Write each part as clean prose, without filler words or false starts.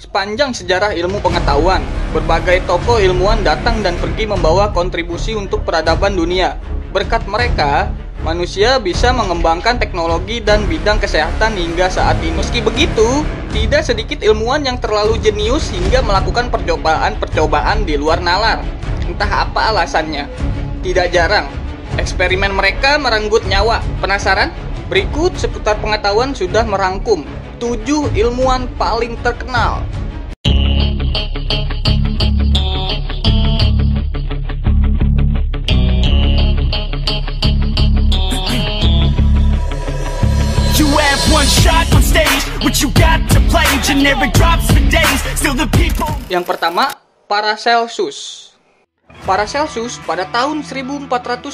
Sepanjang sejarah ilmu pengetahuan, berbagai tokoh ilmuwan datang dan pergi membawa kontribusi untuk peradaban dunia. Berkat mereka, manusia bisa mengembangkan teknologi dan bidang kesehatan hingga saat ini. Meski begitu, tidak sedikit ilmuwan yang terlalu jenius hingga melakukan percobaan-percobaan di luar nalar. Entah apa alasannya. Tidak jarang, eksperimen mereka merenggut nyawa. Penasaran? Berikut seputar pengetahuan sudah merangkum 7 ilmuwan paling terkenal. You have one shot on stage, what you got to play, generic drops for days, still the people. Yang pertama, Paracelsus. Paracelsus pada tahun 1493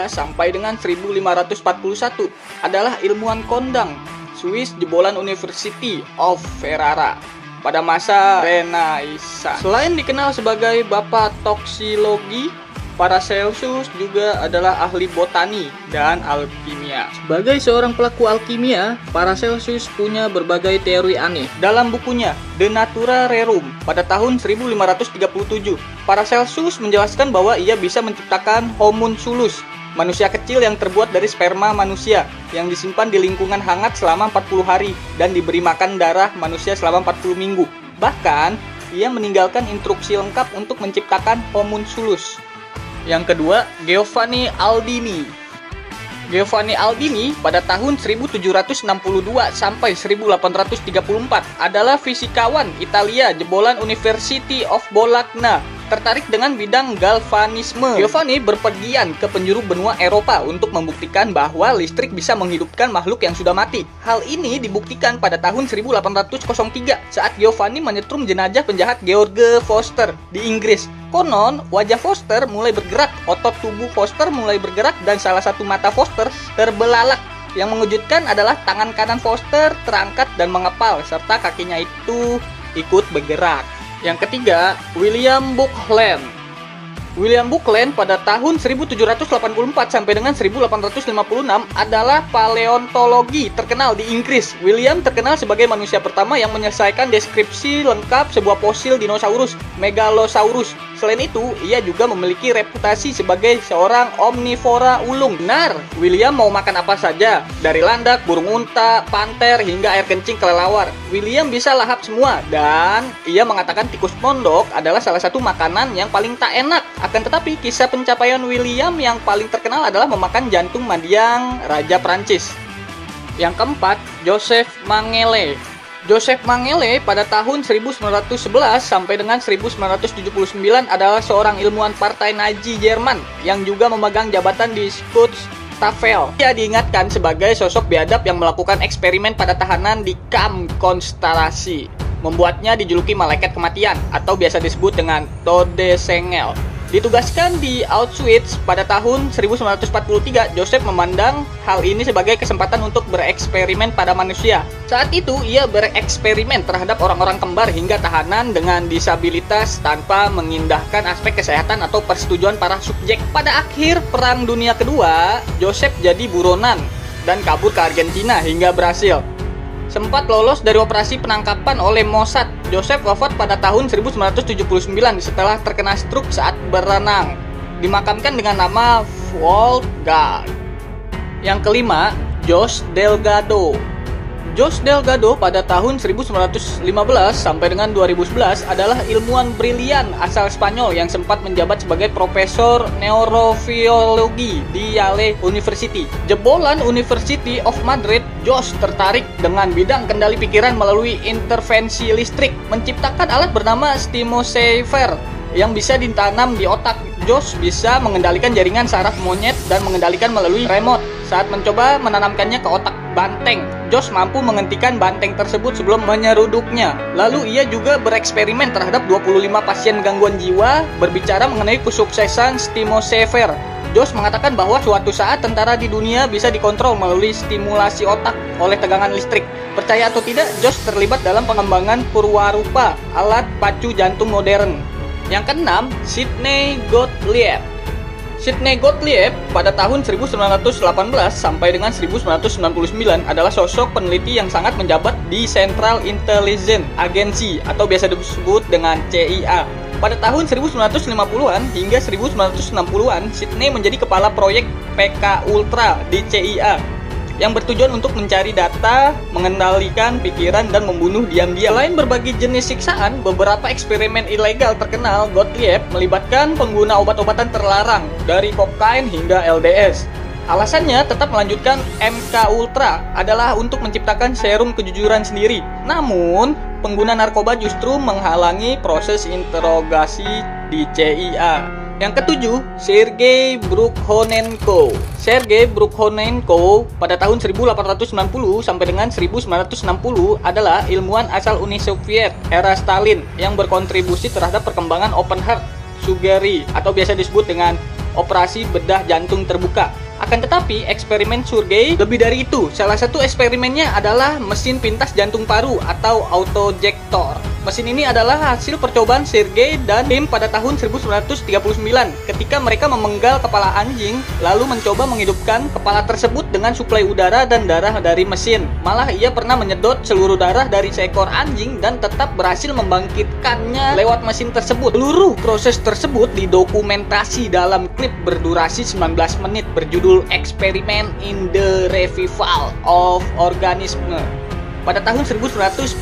sampai dengan 1541 adalah ilmuwan kondang Swiss jebolan University of Ferrara pada masa Renaissance. Selain dikenal sebagai bapak toksiologi, Paracelsus juga adalah ahli botani dan alkimia. Sebagai seorang pelaku alkimia, Paracelsus punya berbagai teori aneh. Dalam bukunya De Natura Rerum pada tahun 1537, Paracelsus menjelaskan bahwa ia bisa menciptakan homunculus, manusia kecil yang terbuat dari sperma manusia yang disimpan di lingkungan hangat selama 40 hari dan diberi makan darah manusia selama 40 minggu. Bahkan, ia meninggalkan instruksi lengkap untuk menciptakan homunculus. Yang kedua, Giovanni Aldini. Giovanni Aldini pada tahun 1762 sampai 1834 adalah fisikawan Italia jebolan University of Bologna, tertarik dengan bidang galvanisme. Giovanni berpergian ke penjuru benua Eropa untuk membuktikan bahwa listrik bisa menghidupkan makhluk yang sudah mati. Hal ini dibuktikan pada tahun 1803 saat Giovanni menyetrum jenazah penjahat George Foster di Inggris. Konon, wajah Foster mulai bergerak, otot tubuh Foster mulai bergerak, dan salah satu mata Foster terbelalak. Yang mengejutkan adalah tangan kanan Foster terangkat dan mengepal, serta kakinya itu ikut bergerak. Yang ketiga, William Buckland. William Buckland pada tahun 1784 sampai dengan 1856 adalah paleontologi terkenal di Inggris. William terkenal sebagai manusia pertama yang menyelesaikan deskripsi lengkap sebuah fosil dinosaurus, Megalosaurus. Selain itu, ia juga memiliki reputasi sebagai seorang omnivora ulung. Benar, William mau makan apa saja, dari landak, burung unta, panter, hingga air kencing kelelawar. William bisa lahap semua, dan ia mengatakan tikus pondok adalah salah satu makanan yang paling tak enak. Akan tetapi, kisah pencapaian William yang paling terkenal adalah memakan jantung mendiang Raja Prancis. Yang keempat, Joseph Mengele. Joseph Mengele pada tahun 1911 sampai dengan 1979 adalah seorang ilmuwan partai Nazi Jerman yang juga memegang jabatan di Schutzstaffel. Ia diingatkan sebagai sosok biadab yang melakukan eksperimen pada tahanan di kamp konsentrasi, membuatnya dijuluki malaikat kematian atau biasa disebut dengan Todesengel. Ditugaskan di Auschwitz pada tahun 1943, Joseph memandang hal ini sebagai kesempatan untuk bereksperimen pada manusia. Saat itu, ia bereksperimen terhadap orang-orang kembar hingga tahanan dengan disabilitas tanpa mengindahkan aspek kesehatan atau persetujuan para subjek. Pada akhir Perang Dunia Kedua, Joseph jadi buronan dan kabur ke Argentina hingga berhasil. Sempat lolos dari operasi penangkapan oleh Mossad. Joseph wafat pada tahun 1979 setelah terkena stroke saat berenang. Dimakamkan dengan nama Wolfgang. Yang kelima, Jose Delgado. Jose Delgado pada tahun 1915 sampai dengan 2011 adalah ilmuwan brilian asal Spanyol yang sempat menjabat sebagai profesor neurobiologi di Yale University. Jebolan University of Madrid, Jose tertarik dengan bidang kendali pikiran melalui intervensi listrik, menciptakan alat bernama Stimosavr yang bisa ditanam di otak. Jose bisa mengendalikan jaringan saraf monyet dan mengendalikan melalui remote. Saat mencoba menanamkannya ke otak banteng, Jose mampu menghentikan banteng tersebut sebelum menyeruduknya. Lalu ia juga bereksperimen terhadap 25 pasien gangguan jiwa berbicara mengenai kesuksesan Stimosavr. Jose mengatakan bahwa suatu saat tentara di dunia bisa dikontrol melalui stimulasi otak oleh tegangan listrik. Percaya atau tidak, Jose terlibat dalam pengembangan Purwarupa, alat pacu jantung modern. Yang keenam, Sidney Gottlieb. Sidney Gottlieb pada tahun 1918 sampai dengan 1999 adalah sosok peneliti yang sangat menjabat di Central Intelligence Agency atau biasa disebut dengan CIA. Pada tahun 1950-an hingga 1960-an, Sidney menjadi kepala proyek PK Ultra di CIA yang bertujuan untuk mencari data, mengendalikan pikiran, dan membunuh diam-diam. Selain berbagai jenis siksaan, beberapa eksperimen ilegal terkenal Gottlieb melibatkan pengguna obat-obatan terlarang dari kokain hingga LSD. Alasannya tetap melanjutkan MK Ultra adalah untuk menciptakan serum kejujuran sendiri. Namun, pengguna narkoba justru menghalangi proses interogasi di CIA. Yang ketujuh, Sergei Brukhonenko. Sergei Brukhonenko pada tahun 1890 sampai dengan 1960 adalah ilmuwan asal Uni Soviet era Stalin yang berkontribusi terhadap perkembangan open heart surgery atau biasa disebut dengan operasi bedah jantung terbuka. Akan tetapi, eksperimen Sergei lebih dari itu. Salah satu eksperimennya adalah mesin pintas jantung paru atau autojector. Mesin ini adalah hasil percobaan Sergei dan tim pada tahun 1939 ketika mereka memenggal kepala anjing lalu mencoba menghidupkan kepala tersebut dengan suplai udara dan darah dari mesin. Malah ia pernah menyedot seluruh darah dari seekor anjing dan tetap berhasil membangkitkannya lewat mesin tersebut. Seluruh proses tersebut didokumentasi dalam klip berdurasi 19 menit berjudul Experiment in the Revival of Organism pada tahun 1940.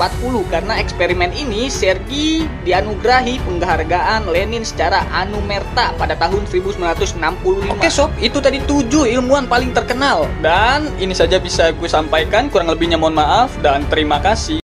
Karena eksperimen ini, Sergei dianugerahi penghargaan Lenin secara anumerta pada tahun 1965. Oke sob, itu tadi 7 ilmuwan paling terkenal. Dan ini saja bisa gue sampaikan, kurang lebihnya mohon maaf dan terima kasih.